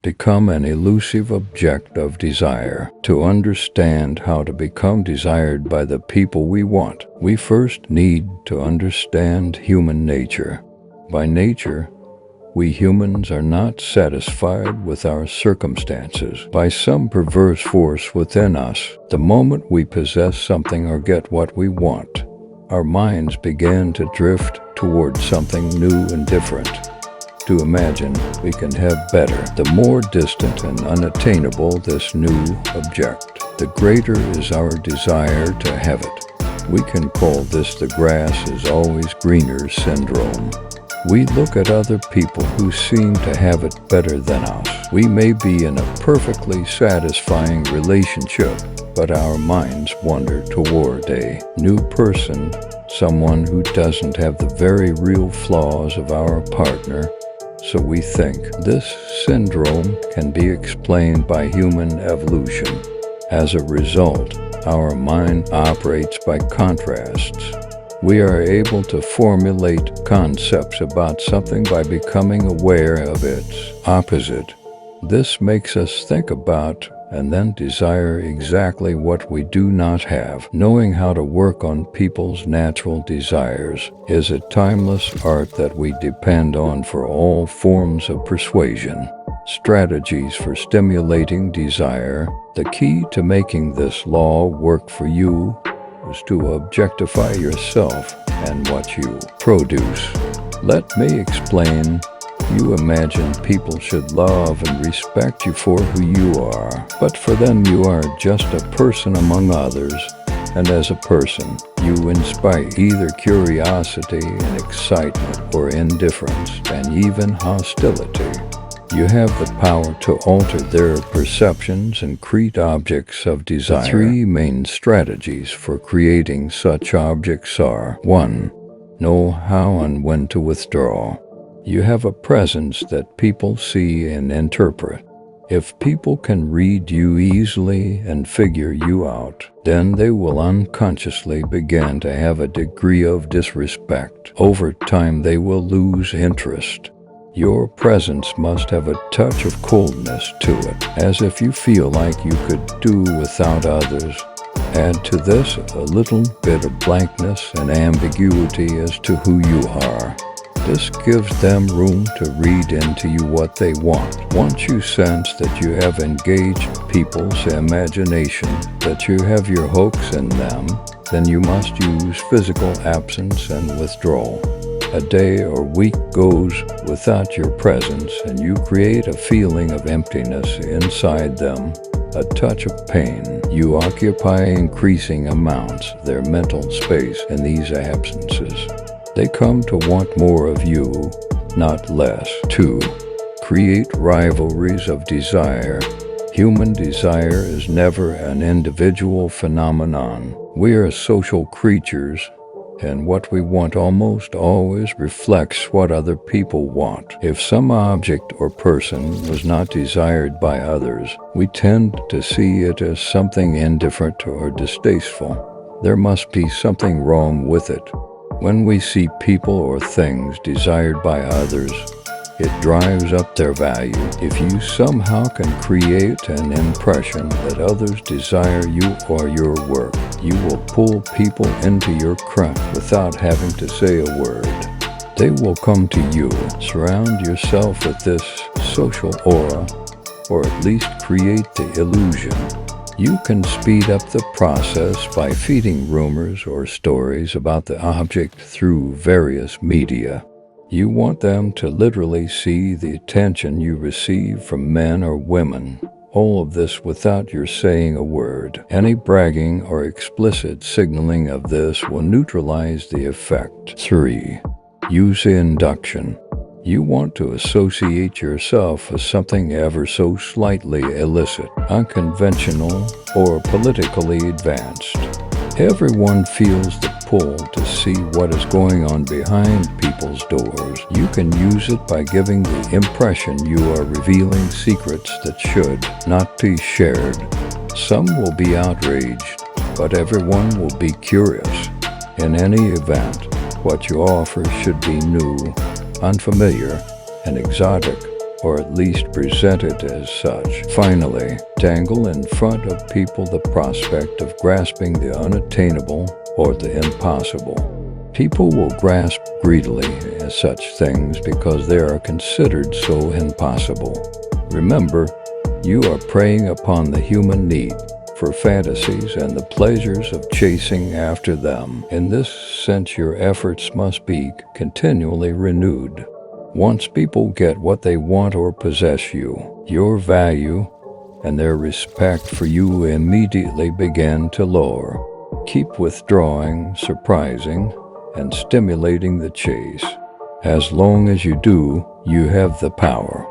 become an elusive object of desire. To understand how to become desired by the people we want, we first need to understand human nature. By nature, we humans are not satisfied with our circumstances. By some perverse force within us, the moment we possess something or get what we want, our minds begin to drift towards something new and different. To imagine we can have better. The more distant and unattainable this new object, the greater is our desire to have it. We can call this the grass is always greener syndrome. We look at other people who seem to have it better than us. We may be in a perfectly satisfying relationship, but our minds wander toward a new person, someone who doesn't have the very real flaws of our partner. So we think this syndrome can be explained by human evolution. As a result, our mind operates by contrasts. We are able to formulate concepts about something by becoming aware of its opposite. This makes us think about and then desire exactly what we do not have. Knowing how to work on people's natural desires is a timeless art that we depend on for all forms of persuasion. Strategies for stimulating desire. The key to making this law work for you is to objectify yourself and what you produce. Let me explain. You imagine people should love and respect you for who you are, but for them you are just a person among others, and as a person, you inspire either curiosity and excitement or indifference and even hostility. You have the power to alter their perceptions and create objects of desire. The three main strategies for creating such objects are: 1. Know how and when to withdraw. You have a presence that people see and interpret. If people can read you easily and figure you out, then they will unconsciously begin to have a degree of disrespect. Over time, they will lose interest. Your presence must have a touch of coldness to it, as if you feel like you could do without others. Add to this a little bit of blankness and ambiguity as to who you are. This gives them room to read into you what they want. Once you sense that you have engaged people's imagination, that you have your hooks in them, then you must use physical absence and withdrawal. A day or week goes without your presence, and you create a feeling of emptiness inside them, a touch of pain. You occupy increasing amounts of their mental space in these absences. They come to want more of you, not less. 2. Create rivalries of desire. Human desire is never an individual phenomenon. We are social creatures, and what we want almost always reflects what other people want. If some object or person was not desired by others, we tend to see it as something indifferent or distasteful. There must be something wrong with it. When we see people or things desired by others, it drives up their value. If you somehow can create an impression that others desire you or your work, you will pull people into your crowd without having to say a word. They will come to you. Surround yourself with this social aura, or at least create the illusion. You can speed up the process by feeding rumors or stories about the object through various media. You want them to literally see the attention you receive from men or women. All of this without your saying a word. Any bragging or explicit signaling of this will neutralize the effect. 3. Use induction. You want to associate yourself with something ever so slightly illicit, unconventional, or politically advanced. Everyone feels the pull to see what is going on behind people's doors. You can use it by giving the impression you are revealing secrets that should not be shared. Some will be outraged, but everyone will be curious. In any event, what you offer should be new, unfamiliar, and exotic. or at least present it as such. Finally, dangle in front of people the prospect of grasping the unattainable or the impossible. People will grasp greedily at such things because they are considered so impossible. Remember, you are preying upon the human need for fantasies and the pleasures of chasing after them. In this sense, your efforts must be continually renewed. Once people get what they want or possess you, your value and their respect for you immediately begin to lower. Keep withdrawing, surprising, and stimulating the chase. As long as you do, you have the power.